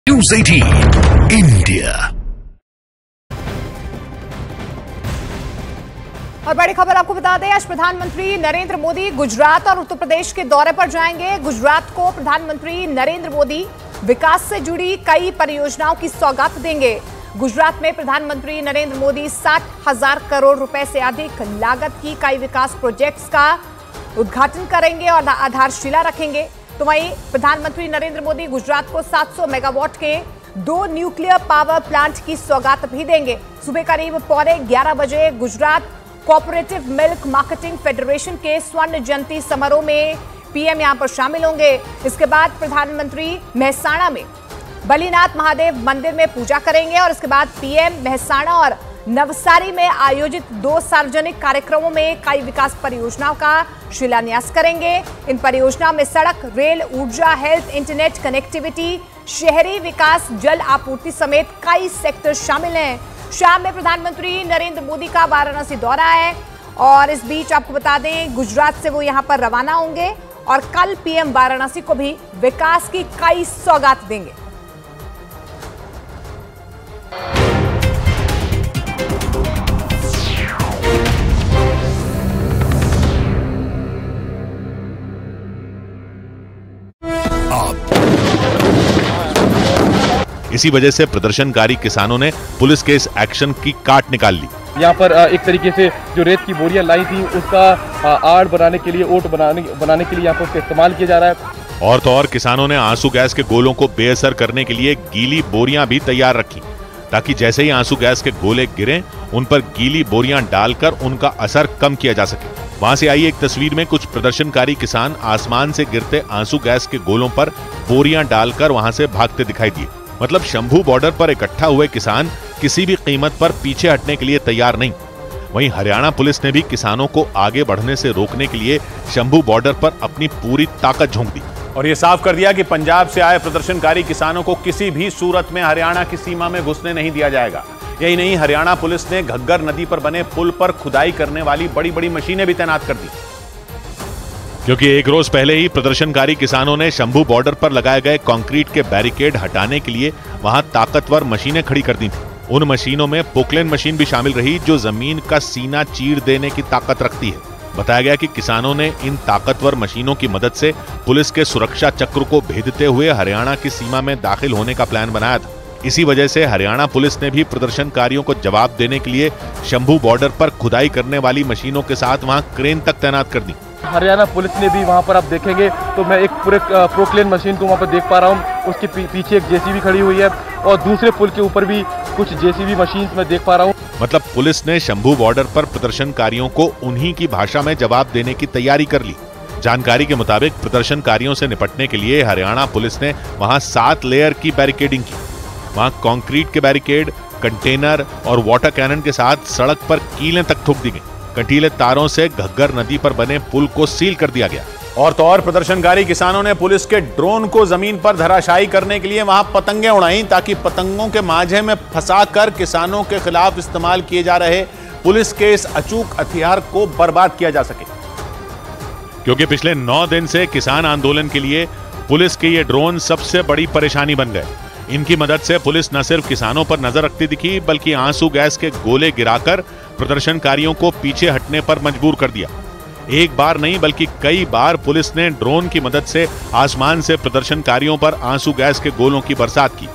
News 18 India. और बड़ी खबर आपको बता दें, आज प्रधानमंत्री नरेंद्र मोदी गुजरात और उत्तर प्रदेश के दौरे पर जाएंगे। गुजरात को प्रधानमंत्री नरेंद्र मोदी विकास से जुड़ी कई परियोजनाओं की सौगात देंगे। गुजरात में प्रधानमंत्री नरेंद्र मोदी 60,000 करोड़ रुपए से अधिक लागत की कई विकास प्रोजेक्ट्स का उद्घाटन करेंगे और आधारशिला रखेंगे। तो वहीं प्रधानमंत्री नरेंद्र मोदी गुजरात को 700 मेगावाट के 2 न्यूक्लियर पावर प्लांट की सौगात भी देंगे। सुबह करीब 11:15 बजे Gujarat cooperative milk marketing federation के स्वर्ण जयंती समारोह में पीएम यहां पर शामिल होंगे। इसके बाद प्रधानमंत्री मेहसाणा में बलीनाथ महादेव मंदिर में पूजा करेंगे और इसके बाद पीएम मेहसाणा और नवसारी में आयोजित 2 सार्वजनिक कार्यक्रमों में कई विकास परियोजनाओं का शिलान्यास करेंगे। इन परियोजनाओं में सड़क, रेल, ऊर्जा, हेल्थ, इंटरनेट कनेक्टिविटी, शहरी विकास, जल आपूर्ति समेत कई सेक्टर शामिल हैं। शाम में प्रधानमंत्री नरेंद्र मोदी का वाराणसी दौरा है और इस बीच आपको बता दें गुजरात से वो यहां पर रवाना होंगे और कल पीएम वाराणसी को भी विकास की कई सौगात देंगे। इसी वजह से प्रदर्शनकारी किसानों ने पुलिस के इस एक्शन की काट निकाल ली। यहाँ पर एक तरीके से जो रेत की बोरियां लाई थी उसका आड़ बनाने के लिए, ओट बनाने के लिए यहाँ पर उसका इस्तेमाल किया जा रहा है। और तो और किसानों ने आंसू गैस के गोलों को बेअसर करने के लिए गीली बोरियां भी तैयार रखी, ताकि जैसे ही आंसू गैस के गोले गिरें उन पर गीली बोरियां डालकर उनका असर कम किया जा सके। वहां से आई एक तस्वीर में कुछ प्रदर्शनकारी किसान आसमान से गिरते आंसू गैस के गोलों पर बोरियां डालकर वहां से भागते दिखाई दिए। मतलब शंभू बॉर्डर पर इकट्ठा हुए किसान किसी भी कीमत पर पीछे हटने के लिए तैयार नहीं। वहीं हरियाणा पुलिस ने भी किसानों को आगे बढ़ने से रोकने के लिए शंभू बॉर्डर पर अपनी पूरी ताकत झोंक दी और ये साफ कर दिया कि पंजाब से आए प्रदर्शनकारी किसानों को किसी भी सूरत में हरियाणा की सीमा में घुसने नहीं दिया जाएगा। यही नहीं, हरियाणा पुलिस ने घग्गर नदी पर बने पुल पर खुदाई करने वाली बड़ी बड़ी मशीनें भी तैनात कर दी, क्योंकि एक रोज पहले ही प्रदर्शनकारी किसानों ने शंभू बॉर्डर पर लगाए गए कंक्रीट के बैरिकेड हटाने के लिए वहां ताकतवर मशीनें खड़ी कर दी थी। उन मशीनों में पोकलेन मशीन भी शामिल रही, जो जमीन का सीना चीर देने की ताकत रखती है। बताया गया कि किसानों ने इन ताकतवर मशीनों की मदद से पुलिस के सुरक्षा चक्र को भेदते हुए हरियाणा की सीमा में दाखिल होने का प्लान बनाया था। इसी वजह से हरियाणा पुलिस ने भी प्रदर्शनकारियों को जवाब देने के लिए शंभू बॉर्डर पर खुदाई करने वाली मशीनों के साथ वहां क्रेन तक तैनात कर दी। हरियाणा पुलिस ने भी वहाँ पर आप देखेंगे तो मैं एक पूरे प्रोक्लेन मशीन को वहाँ पर देख पा रहा हूँ। उसके पीछे एक जेसीबी खड़ी हुई है और दूसरे पुल के ऊपर भी कुछ जेसीबी मशीन मैं देख पा रहा हूँ। मतलब पुलिस ने शंभू बॉर्डर पर प्रदर्शनकारियों को उन्हीं की भाषा में जवाब देने की तैयारी कर ली। जानकारी के मुताबिक प्रदर्शनकारियों से निपटने के लिए हरियाणा पुलिस ने वहां 7 लेयर की बैरिकेडिंग की। वहां कंक्रीट के बैरिकेड, कंटेनर और वाटर कैनन के साथ सड़क पर कीलें तक ठोक दी गई। कंटीले तारों से घग्गर नदी पर बने पुल को सील कर दिया गया। और तो और प्रदर्शनकारी किसानों ने पुलिस के ड्रोन को जमीन पर धराशायी करने के लिए वहां पतंगें उड़ाई, ताकि पतंगों के मांझे में फंसाकर किसानों के खिलाफ इस्तेमाल किए जा रहे पुलिस के इस अचूक हथियार को बर्बाद किया जा सके। क्योंकि पिछले 9 दिन से किसान आंदोलन के लिए पुलिस के ये ड्रोन सबसे बड़ी परेशानी बन गए। इनकी मदद से पुलिस न सिर्फ किसानों पर नजर रखती दिखी, बल्कि आंसू गैस के गोले गिराकर प्रदर्शनकारियों को पीछे हटने पर मजबूर कर दिया। एक बार नहीं बल्कि कई बार पुलिस ने ड्रोन की मदद से आसमान से प्रदर्शनकारियों पर आंसू गैस के गोलों की बरसात की।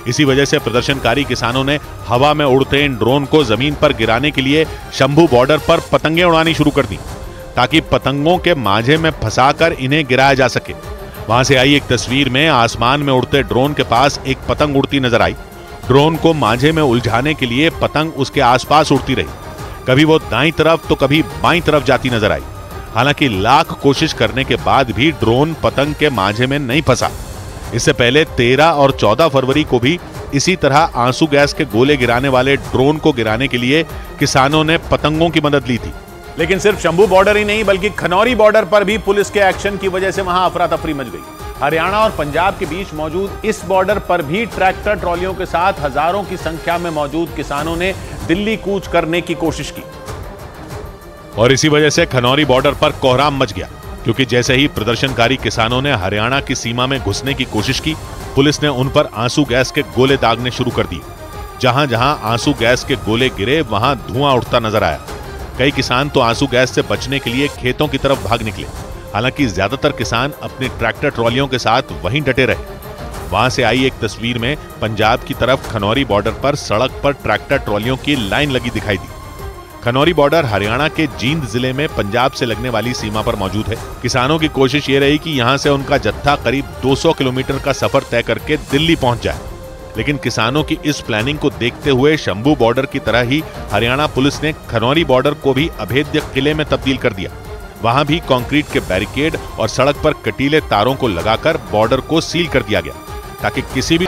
इसी वजह से प्रदर्शनकारी किसानों ने हवा में उड़ते इन ड्रोन को जमीन पर गिराने के लिए शंभू बॉर्डर पर पतंगें उड़ानी शुरू कर दी, ताकि पतंगों के मांझे में फंसाकर इन्हें गिराया जा सके। वहां से आई एक तस्वीर में आसमान में उड़ते ड्रोन के पास एक पतंग उड़ती नजर आई। ड्रोन को मांझे में उलझाने के लिए पतंग उसके आसपास उड़ती रही। कभी वो दाईं तरफ तो कभी बाईं तरफ जाती नजर आई। हालांकि लाख कोशिश करने के बाद भी ड्रोन पतंग के मांझे में नहीं फंसा। इससे पहले 13 और 14 फरवरी को भी इसी तरह आंसू गैस के गोले गिराने वाले ड्रोन को गिराने के लिए किसानों ने पतंगों की मदद ली थी। लेकिन सिर्फ शंभू बॉर्डर ही नहीं बल्कि खनौरी बॉर्डर पर भी पुलिस के एक्शन की वजह से वहां अफरा तफरी मच गई। हरियाणा और पंजाब के बीच मौजूद इस बॉर्डर पर भी ट्रैक्टर ट्रॉलियों के साथ हजारों की संख्या में मौजूद किसानों ने दिल्ली कूच करने की कोशिश की और इसी वजह से खनौरी बॉर्डर पर कोहराम मच गया, क्योंकि जैसे ही प्रदर्शनकारी किसानों ने हरियाणा की सीमा में घुसने की कोशिश की, पुलिस ने उन पर आंसू गैस के गोले दागने शुरू कर दिए। जहां जहां आंसू गैस के गोले गिरे वहां धुआं उठता नजर आया। कई किसान तो आंसू गैस से बचने के लिए खेतों की तरफ भाग निकले। हालांकि ज्यादातर किसान अपने ट्रैक्टर ट्रॉलियों के साथ वहीं डटे रहे। वहां से आई एक तस्वीर में पंजाब की तरफ खनौरी बॉर्डर पर सड़क पर ट्रैक्टर ट्रॉलियों की लाइन लगी दिखाई दी। खनौरी बॉर्डर हरियाणा के जींद जिले में पंजाब से लगने वाली सीमा पर मौजूद है। किसानों की कोशिश ये रही कि यहां से उनका जत्था करीब 200 किलोमीटर का सफर तय करके दिल्ली पहुंच जाए। लेकिन किसानों की इस प्लानिंग को देखते हुए शंभू बॉर्डर की तरह ही हरियाणा पुलिस ने खनौरी बॉर्डर को भी अभेद्य किले में तब्दील कर दिया। वहां भी कंक्रीट के बैरिकेड और सड़क पर कटीले तारों को लगाकर बॉर्डर को सील कर दिया गया ताकि किसी भी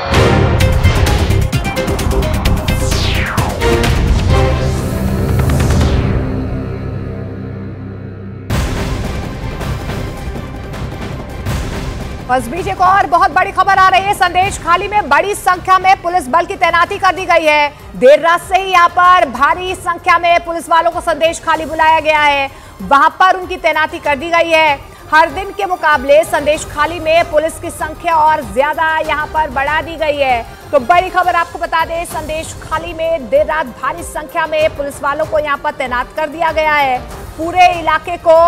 बस बीच एक और बहुत बड़ी खबर आ रही है। संदेश खाली में बड़ी संख्या में पुलिस बल की तैनाती कर दी गई है। देर रात से ही यहाँ पर भारी संख्या में पुलिस वालों को संदेश खाली बुलाया गया है। वहां पर उनकी तैनाती कर दी गई है। हर दिन के मुकाबले संदेश खाली में पुलिस की संख्या और ज्यादा यहाँ पर बढ़ा दी गई है। तो बड़ी खबर आपको बता दें, संदेश खाली में देर रात भारी संख्या में पुलिस वालों को यहाँ पर तैनात कर दिया गया है। पूरे इलाके को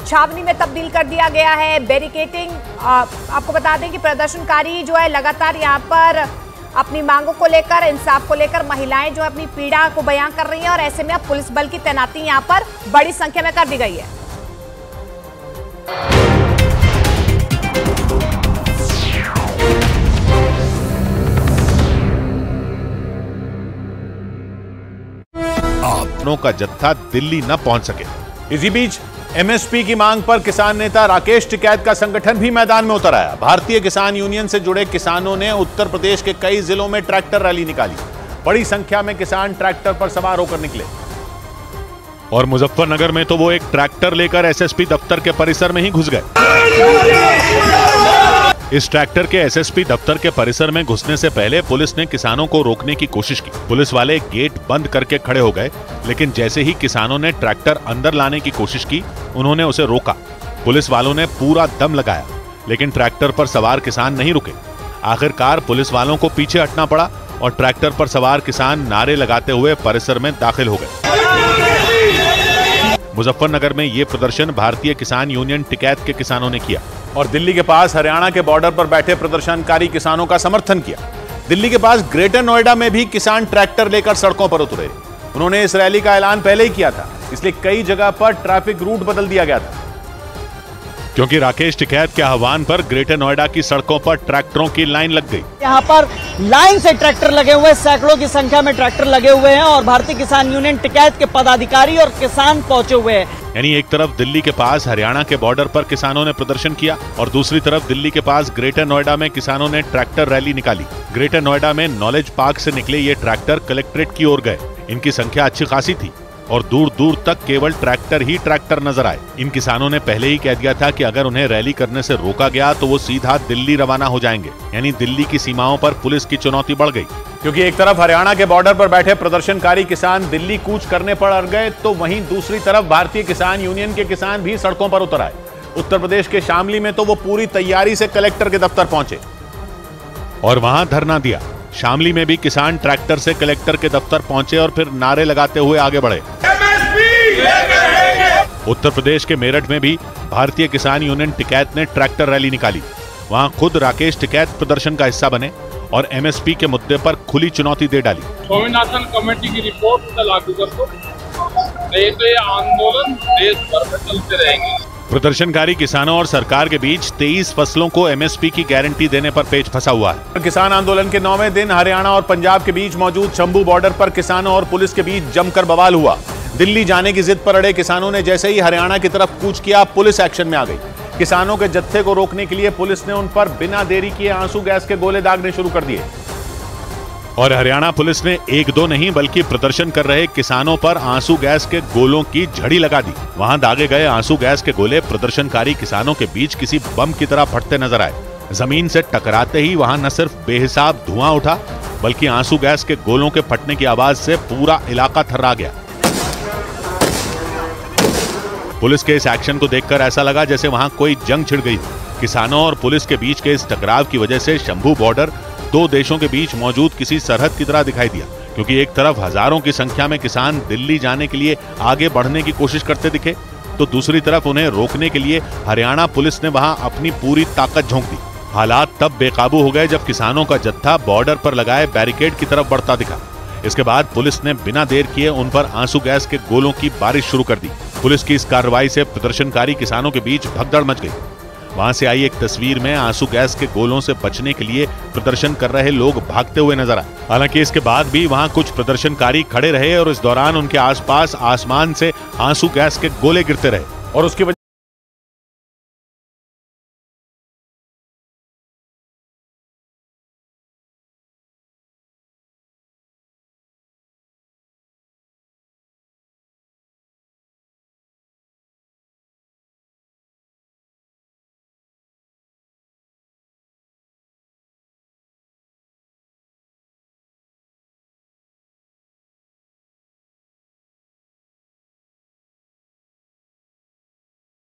छावनी में तब्दील कर दिया गया है। बैरिकेटिंग, आपको बता दें कि प्रदर्शनकारी जो है लगातार यहाँ पर अपनी मांगों को लेकर, इंसाफ को लेकर महिलाएं जो अपनी पीड़ा को बयां कर रही हैं और ऐसे में अब पुलिस बल की तैनाती यहाँ पर बड़ी संख्या में कर दी गई है। अपनों का जत्था दिल्ली न पहुंच सके। इसी बीच एमएसपी की मांग पर किसान नेता राकेश टिकैत का संगठन भी मैदान में उतर आया। भारतीय किसान यूनियन से जुड़े किसानों ने उत्तर प्रदेश के कई जिलों में ट्रैक्टर रैली निकाली। बड़ी संख्या में किसान ट्रैक्टर पर सवार होकर निकले और मुजफ्फरनगर में तो वो एक ट्रैक्टर लेकर एसएसपी दफ्तर के परिसर में ही घुस गए। इस ट्रैक्टर के एसएसपी दफ्तर के परिसर में घुसने से पहले पुलिस ने किसानों को रोकने की कोशिश की। पुलिस वाले गेट बंद करके खड़े हो गए, लेकिन जैसे ही किसानों ने ट्रैक्टर अंदर लाने की कोशिश की, उन्होंने उसे रोका। पुलिस वालों ने पूरा दम लगाया, लेकिन ट्रैक्टर पर सवार किसान नहीं रुके। आखिरकार पुलिस वालों को पीछे हटना पड़ा और ट्रैक्टर पर सवार किसान नारे लगाते हुए परिसर में दाखिल हो गए। मुजफ्फरनगर में ये प्रदर्शन भारतीय किसान यूनियन टिकैत के किसानों ने किया और दिल्ली के पास हरियाणा के बॉर्डर पर बैठे प्रदर्शनकारी किसानों का समर्थन किया। दिल्ली के पास ग्रेटर नोएडा में भी किसान ट्रैक्टर लेकर सड़कों पर उतरे। उन्होंने इस रैली का ऐलान पहले ही किया था, इसलिए कई जगह पर ट्रैफिक रूट बदल दिया गया था। क्योंकि राकेश टिकैत के आह्वान पर ग्रेटर नोएडा की सड़कों पर ट्रैक्टरों की लाइन लग गई। यहाँ पर लाइन से ट्रैक्टर लगे हुए, सैकड़ों की संख्या में ट्रैक्टर लगे हुए हैं और भारतीय किसान यूनियन टिकैत के पदाधिकारी और किसान पहुंचे हुए हैं। यानी एक तरफ दिल्ली के पास हरियाणा के बॉर्डर पर किसानों ने प्रदर्शन किया और दूसरी तरफ दिल्ली के पास ग्रेटर नोएडा में किसानों ने ट्रैक्टर रैली निकाली। ग्रेटर नोएडा में नॉलेज पार्क से निकले ये ट्रैक्टर कलेक्ट्रेट की ओर गए। इनकी संख्या अच्छी खासी थी और दूर दूर तक केवल ट्रैक्टर ही ट्रैक्टर नजर आए। इन किसानों ने पहले ही कह दिया था कि अगर उन्हें रैली करने से रोका गया तो वो सीधा दिल्ली रवाना हो जाएंगे। यानी दिल्ली की सीमाओं पर पुलिस की चुनौती बढ़ गई। क्योंकि एक तरफ हरियाणा के बॉर्डर पर बैठे प्रदर्शनकारी किसान दिल्ली कूच करने पर अड़ गए, तो वहीं दूसरी तरफ भारतीय किसान यूनियन के किसान भी सड़कों पर उतर आए। उत्तर प्रदेश के शामली में तो वो पूरी तैयारी से कलेक्टर के दफ्तर पहुंचे और वहां धरना दिया। शामली में भी किसान ट्रैक्टर से कलेक्टर के दफ्तर पहुंचे और फिर नारे लगाते हुए आगे बढ़े। उत्तर प्रदेश के मेरठ में भी भारतीय किसान यूनियन टिकैत ने ट्रैक्टर रैली निकाली। वहां खुद राकेश टिकैत प्रदर्शन का हिस्सा बने और एमएसपी के मुद्दे पर खुली चुनौती दे डाली। स्वामीनाथन कमेटी की रिपोर्ट लागू कर दो, नहीं तो ये आंदोलन देश भर में चलते रहेंगे। प्रदर्शनकारी किसानों और सरकार के बीच 23 फसलों को एमएसपी की गारंटी देने पर पेच फंसा हुआ है। किसान आंदोलन के 9वें दिन हरियाणा और पंजाब के बीच मौजूद शंभू बॉर्डर पर किसानों और पुलिस के बीच जमकर बवाल हुआ। दिल्ली जाने की जिद पर अड़े किसानों ने जैसे ही हरियाणा की तरफ कूच किया, पुलिस एक्शन में आ गई। किसानों के जत्थे को रोकने के लिए पुलिस ने उन पर बिना देरी किए आंसू गैस के गोले दागने शुरू कर दिए और हरियाणा पुलिस ने एक दो नहीं बल्कि प्रदर्शन कर रहे किसानों पर आंसू गैस के गोलों की झड़ी लगा दी। वहां दागे गए आंसू गैस के गोले प्रदर्शनकारी किसानों के बीच किसी बम की तरह फटते नजर आए। जमीन से टकराते ही वहां न सिर्फ बेहिसाब धुआं उठा, बल्कि आंसू गैस के गोलों के फटने की आवाज से पूरा इलाका थर्रा गया। पुलिस के इस एक्शन को देखकर ऐसा लगा जैसे वहां कोई जंग छिड़ गई। किसानों और पुलिस के बीच के इस टकराव की वजह से शंभू बॉर्डर दो देशों के बीच मौजूद किसी सरहद की तरह दिखाई दिया, क्योंकि एक तरफ हजारों की संख्या में किसान दिल्ली जाने के लिए आगे बढ़ने की कोशिश करते दिखे, तो दूसरी तरफ उन्हें रोकने के लिए हरियाणा पुलिस ने वहां अपनी पूरी ताकत झोंक दी। हालात तब बेकाबू हो गए जब किसानों का जत्था बॉर्डर पर लगाए बैरिकेड की तरफ बढ़ता दिखा। इसके बाद पुलिस ने बिना देर किए उन पर आंसू गैस के गोलों की बारिश शुरू कर दी। पुलिस की इस कार्रवाई से प्रदर्शनकारी किसानों के बीच भगदड़ मच गई। वहां से आई एक तस्वीर में आंसू गैस के गोलों से बचने के लिए प्रदर्शन कर रहे लोग भागते हुए नजर आए। हालांकि इसके बाद भी वहां कुछ प्रदर्शनकारी खड़े रहे और इस दौरान उनके आसपास आसमान से आंसू गैस के गोले गिरते रहे और उसकी